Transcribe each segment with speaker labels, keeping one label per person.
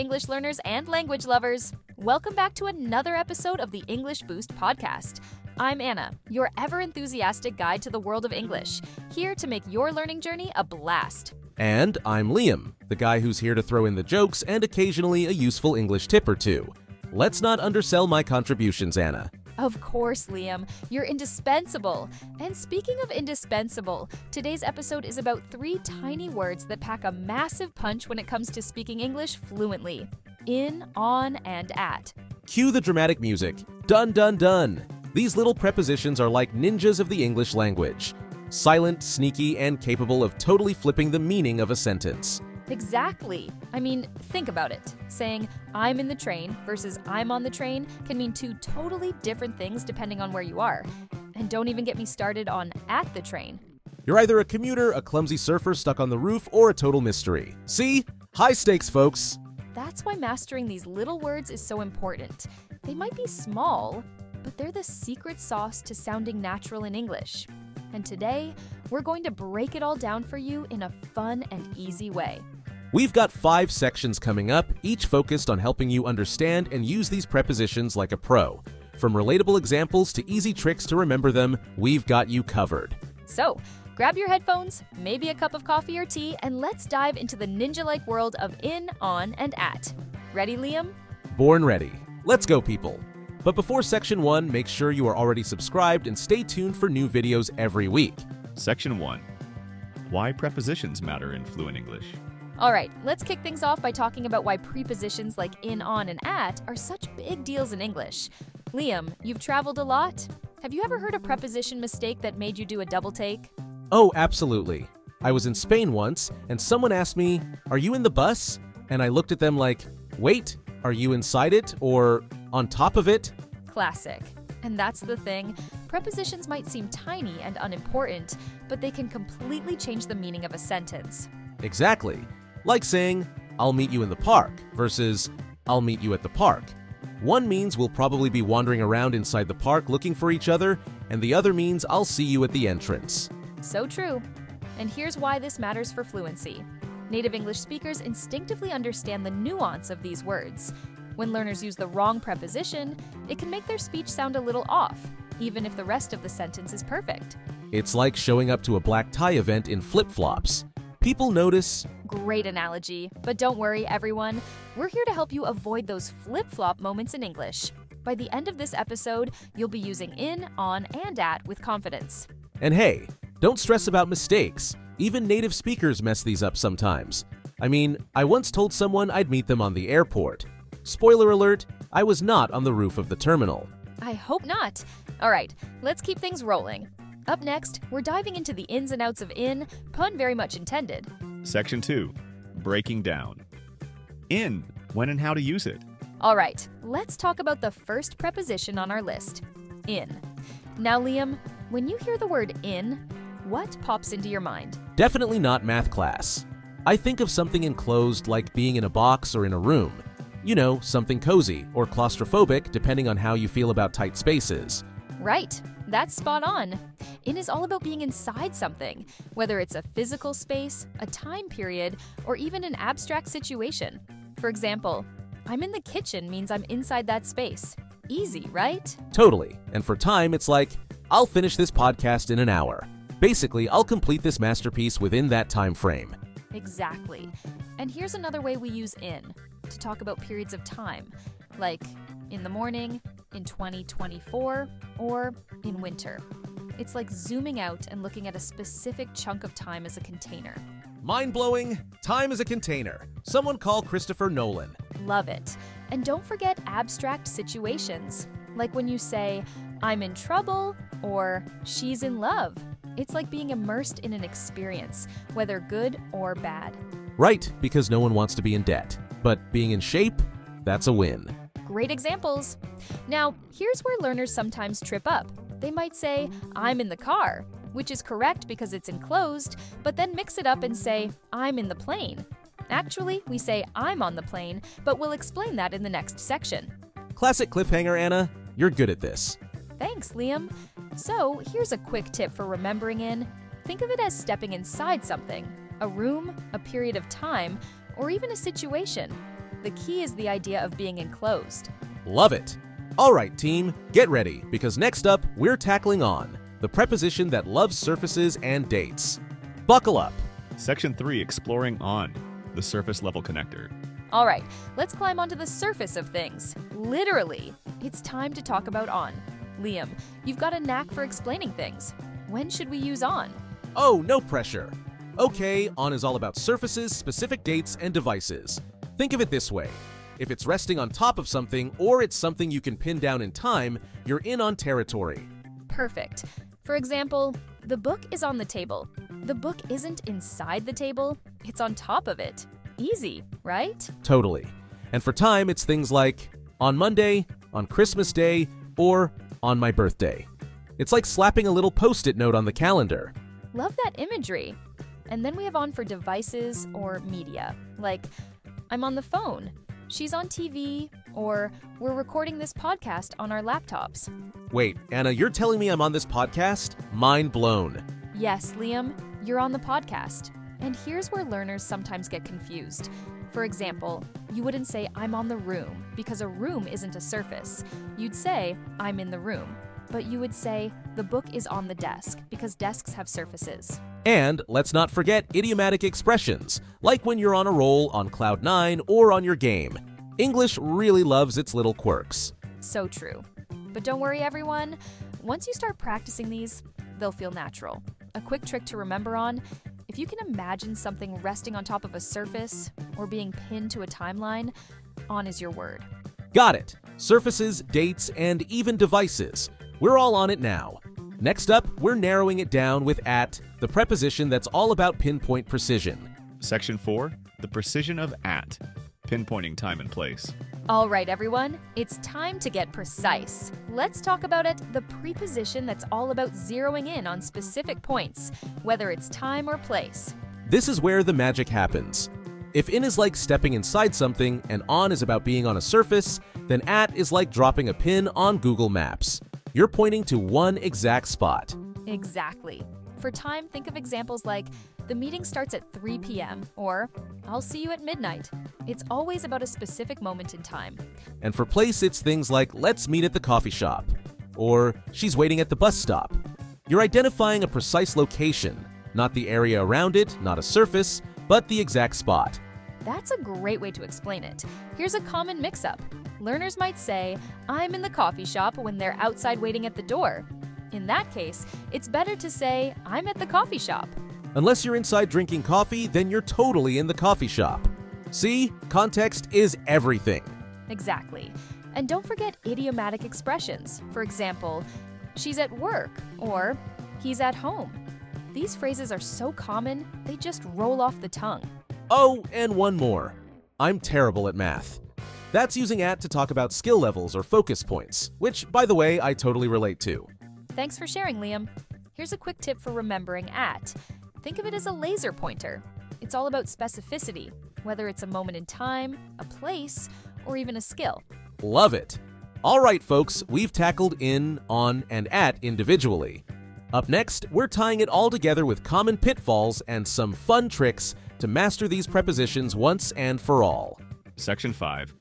Speaker 1: English learners and language lovers. Welcome back to another episode of the English Boost podcast. I'm Anna, your ever-enthusiastic guide to the world of English, here to make your learning journey a blast.
Speaker 2: And I'm Liam, the guy who's here to throw in the jokes and occasionally a useful English tip or two. Let's not undersell my contributions, Anna.
Speaker 1: Of course, Liam. You're indispensable. And speaking of indispensable, today's episode is about 3 tiny words that pack a massive punch when it comes to speaking English fluently. In, on, and at.
Speaker 2: Cue the dramatic music. Dun, dun, dun. These little prepositions are like ninjas of the English language. Silent, sneaky, and capable of totally flipping the meaning of a sentence.
Speaker 1: Exactly. I mean, think about it. Saying, I'm in the train versus I'm on the train can mean 2 totally different things depending on where you are. And don't even get me started on at the train.
Speaker 2: You're either a commuter, a clumsy surfer stuck on the roof, or a total mystery. See? High stakes, folks.
Speaker 1: That's why mastering these little words is so important. They might be small, but they're the secret sauce to sounding natural in English. And today, we're going to break it all down for you in a fun and easy way.
Speaker 2: We've got 5 sections coming up, each focused on helping you understand and use these prepositions like a pro. From relatable examples to easy tricks to remember them, we've got you covered.
Speaker 1: So, grab your headphones, maybe a cup of coffee or tea, and let's dive into the ninja-like world of in, on, and at. Ready, Liam?
Speaker 2: Born ready. Let's go, people. But before Section 1, make sure you are already subscribed and stay tuned for new videos every week.
Speaker 3: Section 1. Why prepositions matter in fluent English.
Speaker 1: All right, let's kick things off by talking about why prepositions like in, on, and at are such big deals in English. Liam, you've traveled a lot. Have you ever heard a preposition mistake that made you do a double take?
Speaker 2: Oh, absolutely. I was in Spain once, and someone asked me, "Are you in the bus?" And I looked at them like, "Wait, are you inside it or on top of it?"
Speaker 1: Classic. And that's the thing. Prepositions might seem tiny and unimportant, but they can completely change the meaning of a sentence.
Speaker 2: Exactly. Like saying, "I'll meet you in the park" versus "I'll meet you at the park." One means we'll probably be wandering around inside the park looking for each other, and the other means I'll see you at the entrance.
Speaker 1: So true. And here's why this matters for fluency. Native English speakers instinctively understand the nuance of these words. When learners use the wrong preposition, it can make their speech sound a little off, even if the rest of the sentence is perfect.
Speaker 2: It's like showing up to a black tie event in flip-flops. People notice.
Speaker 1: Great analogy. But don't worry, everyone. We're here to help you avoid those flip-flop moments in English. By the end of this episode, you'll be using in, on, and at with confidence.
Speaker 2: And hey, don't stress about mistakes. Even native speakers mess these up sometimes. I mean, I once told someone I'd meet them on the airport. Spoiler alert, I was not on the roof of the terminal.
Speaker 1: I hope not. All right, let's keep things rolling. Up next, we're diving into the ins and outs of in, pun very much intended.
Speaker 3: Section 2. Breaking down. In, when and how to use it.
Speaker 1: All right, let's talk about the first preposition on our list, in. Now, Liam, when you hear the word in, what pops into your mind?
Speaker 2: Definitely not math class. I think of something enclosed like being in a box or in a room. You know, something cozy or claustrophobic depending on how you feel about tight spaces.
Speaker 1: Right, that's spot on. In is all about being inside something, whether it's a physical space, a time period, or even an abstract situation. For example, I'm in the kitchen means I'm inside that space. Easy, right?
Speaker 2: Totally. And for time, it's like, I'll finish this podcast in an hour. Basically, I'll complete this masterpiece within that time frame.
Speaker 1: Exactly. And here's another way we use in, to talk about periods of time, like in the morning, in 2024, or in winter. It's like zooming out and looking at a specific chunk of time as a container.
Speaker 2: Mind-blowing. Time is a container. Someone call Christopher Nolan.
Speaker 1: Love it. And don't forget abstract situations, like when you say, I'm in trouble, or she's in love. It's like being immersed in an experience, whether good or bad.
Speaker 2: Right, because no one wants to be in debt. But being in shape, that's a win.
Speaker 1: Great examples. Now, here's where learners sometimes trip up. They might say, I'm in the car, which is correct because it's enclosed, but then mix it up and say, I'm in the plane. Actually, we say I'm on the plane, but we'll explain that in the next section.
Speaker 2: Classic cliffhanger, Anna. You're good at this.
Speaker 1: Thanks, Liam. So, here's a quick tip for remembering in. Think of it as stepping inside something, a room, a period of time, or even a situation. The key is the idea of being enclosed.
Speaker 2: Love it. All right, team, get ready, because next up, we're tackling on, the preposition that loves surfaces and dates. Buckle up.
Speaker 3: Section 3, exploring on, the surface level connector.
Speaker 1: All right, let's climb onto the surface of things. Literally. It's time to talk about on. Liam, you've got a knack for explaining things. When should we use on?
Speaker 2: Oh, no pressure. Okay, on is all about surfaces, specific dates, and devices. Think of it this way. If it's resting on top of something, or it's something you can pin down in time, you're in on territory.
Speaker 1: Perfect. For example, the book is on the table. The book isn't inside the table, it's on top of it. Easy, right?
Speaker 2: Totally. And for time, it's things like on Monday, on Christmas Day, or on my birthday. It's like slapping a little post-it note on the calendar.
Speaker 1: Love that imagery. And then we have on for devices or media, like I'm on the phone, she's on TV, or we're recording this podcast on our laptops.
Speaker 2: Wait, Anna, you're telling me I'm on this podcast? Mind blown.
Speaker 1: Yes, Liam, you're on the podcast. And here's where learners sometimes get confused. For example, you wouldn't say I'm on the room because a room isn't a surface. You'd say I'm in the room. But you would say the book is on the desk because desks have surfaces.
Speaker 2: And let's not forget idiomatic expressions, like when you're on a roll on cloud 9 or on your game. English really loves its little quirks.
Speaker 1: So true. But don't worry, everyone. Once you start practicing these, they'll feel natural. A quick trick to remember on: if you can imagine something resting on top of a surface or being pinned to a timeline, on is your word.
Speaker 2: Got it. Surfaces, dates, and even devices. We're all on it now. Next up, we're narrowing it down with at, the preposition that's all about pinpoint precision.
Speaker 3: Section 4, the precision of at, pinpointing time and place.
Speaker 1: All right, everyone, it's time to get precise. Let's talk about it, the preposition that's all about zeroing in on specific points, whether it's time or place.
Speaker 2: This is where the magic happens. If in is like stepping inside something and on is about being on a surface, then at is like dropping a pin on Google Maps. You're pointing to one exact spot.
Speaker 1: Exactly. For time, think of examples like, the meeting starts at 3 p.m. or I'll see you at midnight. It's always about a specific moment in time.
Speaker 2: And for place, it's things like, let's meet at the coffee shop, or she's waiting at the bus stop. You're identifying a precise location, not the area around it, not a surface, but the exact spot.
Speaker 1: That's a great way to explain it. Here's a common mix-up. Learners might say, I'm in the coffee shop when they're outside waiting at the door. In that case, it's better to say, I'm at the coffee shop.
Speaker 2: Unless you're inside drinking coffee, then you're totally in the coffee shop. See, context is everything.
Speaker 1: Exactly. And don't forget idiomatic expressions. For example, she's at work or he's at home. These phrases are so common, they just roll off the tongue.
Speaker 2: Oh, and one more. I'm terrible at math. That's using at to talk about skill levels or focus points, which, by the way, I totally relate to.
Speaker 1: Thanks for sharing, Liam. Here's a quick tip for remembering at. Think of it as a laser pointer. It's all about specificity, whether it's a moment in time, a place, or even a skill.
Speaker 2: Love it. All right, folks, we've tackled in, on, and at individually. Up next, we're tying it all together with common pitfalls and some fun tricks to master these prepositions once and for all.
Speaker 3: Section 5,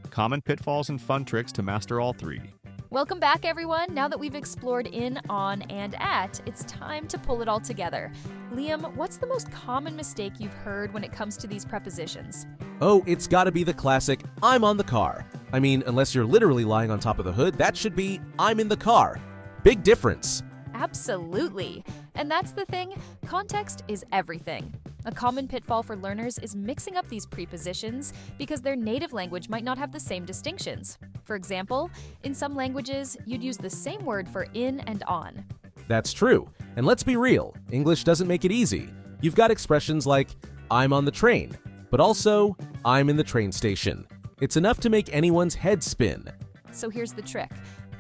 Speaker 3: common pitfalls and fun tricks to master all three.
Speaker 1: Welcome back, everyone. Now that we've explored in, on, and at, it's time to pull it all together. Liam, what's the most common mistake you've heard when it comes to these prepositions?
Speaker 2: Oh, it's gotta be the classic, I'm on the car. I mean, unless you're literally lying on top of the hood, that should be, I'm in the car. Big difference.
Speaker 1: Absolutely. And that's the thing, context is everything. A common pitfall for learners is mixing up these prepositions because their native language might not have the same distinctions. For example, in some languages, you'd use the same word for in and on.
Speaker 2: That's true. And let's be real, English doesn't make it easy. You've got expressions like, I'm on the train, but also, I'm in the train station. It's enough to make anyone's head spin.
Speaker 1: So here's the trick.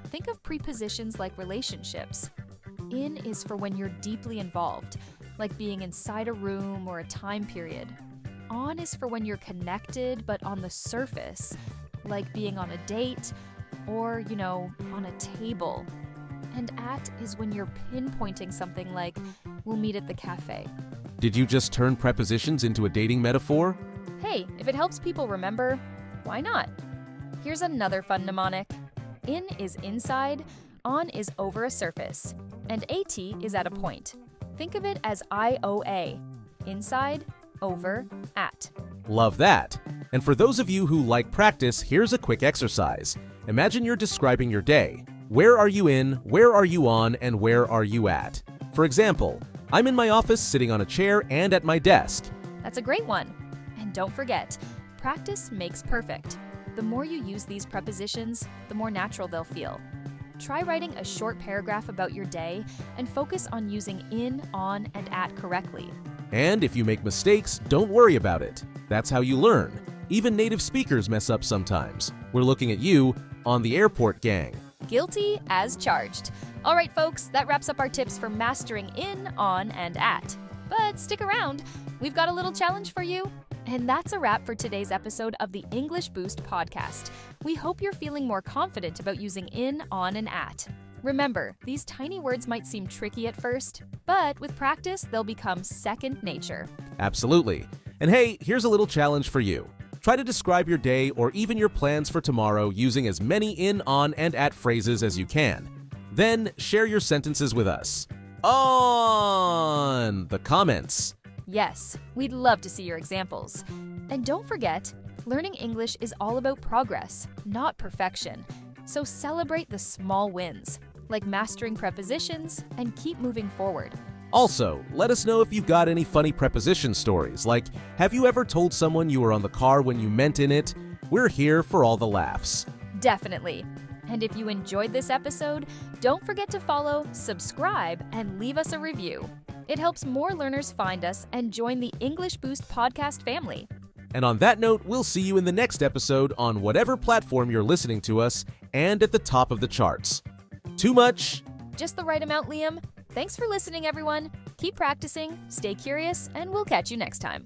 Speaker 1: Think of prepositions like relationships. In is for when you're deeply involved, like being inside a room or a time period. On is for when you're connected but on the surface, like being on a date or, on a table. And at is when you're pinpointing something like, we'll meet at the cafe.
Speaker 2: Did you just turn prepositions into a dating metaphor?
Speaker 1: Hey, if it helps people remember, Why not? Here's another fun mnemonic. In is inside, on is over a surface, and AT is at a point. Think of it as IOA. Inside, over, at.
Speaker 2: Love that! And for those of you who like practice, here's a quick exercise. Imagine you're describing your day. Where are you in, where are you on, and where are you at? For example, I'm in my office sitting on a chair and at my desk.
Speaker 1: That's a great one. And don't forget, practice makes perfect. The more you use these prepositions, the more natural they'll feel. Try writing a short paragraph about your day and focus on using in, on, and at correctly.
Speaker 2: And if you make mistakes, don't worry about it. That's how you learn. Even native speakers mess up sometimes. We're looking at you on the airport gang.
Speaker 1: Guilty as charged. All right, folks, that wraps up our tips for mastering in, on, and at. But stick around. We've got a little challenge for you. And that's a wrap for today's episode of the English Boost podcast. We hope you're feeling more confident about using in, on, and at. Remember, these tiny words might seem tricky at first, but with practice, they'll become second nature.
Speaker 2: Absolutely. And hey, here's a little challenge for you. Try to describe your day or even your plans for tomorrow using as many in, on, and at phrases as you can. Then share your sentences with us on the comments.
Speaker 1: Yes, we'd love to see your examples. And don't forget, learning English is all about progress, not perfection. So celebrate the small wins, like mastering prepositions, and keep moving forward.
Speaker 2: Also, let us know if you've got any funny preposition stories, like have you ever told someone you were on the car when you meant in it? We're here for all the laughs.
Speaker 1: Definitely. And if you enjoyed this episode, don't forget to follow, subscribe, and leave us a review. It helps more learners find us and join the English Boost podcast family.
Speaker 2: And on that note, we'll see you in the next episode on whatever platform you're listening to us and at the top of the charts. Too much?
Speaker 1: Just the right amount, Liam. Thanks for listening, everyone. Keep practicing, stay curious, and we'll catch you next time.